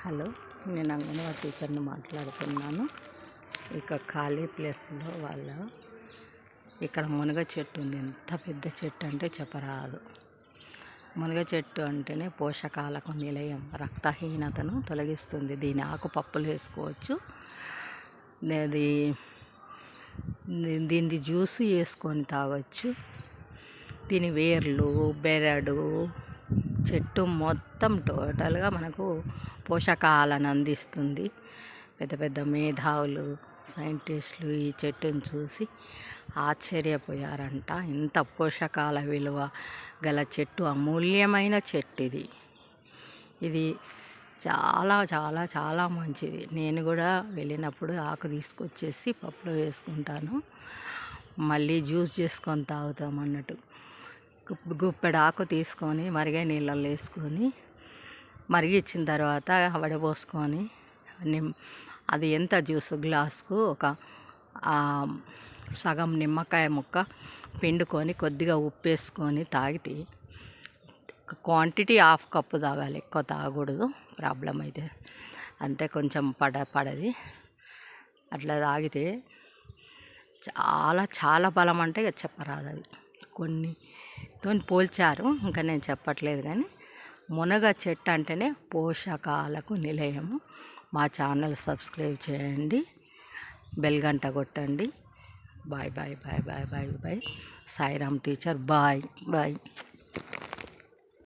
Hello, నేను అంగన్వాడీ టీచర్ని మాట్లాడుతున్నాను. ఇక ఖాళీ ప్లేస్లో ఇక్కడ మునగ చెట్టు ఉంది. ఎంత పెద్ద చెట్టు అంటే చెప్పరాదు. మునగ చెట్టు అంటేనే పోషకాలకు నిలయం, రక్తహీనతను తొలగిస్తుంది. దీని ఆకు పప్పులు వేసుకోవచ్చు. దీని జ్యూస్ వేసుకొని తాగొచ్చు. దీని వేర్లు, బెరడు, చెట్టు మొత్తం టోటల్గా మనకు పోషకాలను అందిస్తుంది. పెద్ద పెద్ద మేధావులు, సైంటిస్టులు ఈ చెట్టును చూసి ఆశ్చర్యపోయారంట. ఇంత పోషకాల విలువ గల చెట్టు, అమూల్యమైన చెట్టు ఇది చాలా చాలా చాలా మంచిది. నేను కూడా వెళ్ళినప్పుడు ఆకు తీసుకొచ్చేసి పప్పులో వేసుకుంటాను. మళ్ళీ జ్యూస్ చేసుకొని తాగుతాం అన్నట్టు. గుప్పెడు ఆకు తీసుకొని మరిగే నీళ్ళల్లో వేసుకొని మరిగించిన తర్వాత వడపోసుకొని అది ఎంత జ్యూస్ గ్లాసుకు ఒక సగం నిమ్మకాయ ముక్క పిండుకొని కొద్దిగా ఉప్పు వేసుకొని తాగితే క్వాంటిటీ హాఫ్ కప్పు తాగాలి, ఎక్కువ తాగకూడదు. ప్రాబ్లం అయితే అంతే, కొంచెం పడది. అట్లా తాగితే చాలా చాలా బలం అంటే చెప్పరాదు. అది కొన్నితో పోల్చారు, ఇంకా నేను చెప్పట్లేదు. కానీ మునగ చెట్టు అంటేనే పోషకాలకు నిలయము. మా ఛానల్ సబ్స్క్రైబ్ చేయండి, బెల్ గంట కొట్టండి. Bye bye bye bye bye bye. Sairam teacher, bye bye.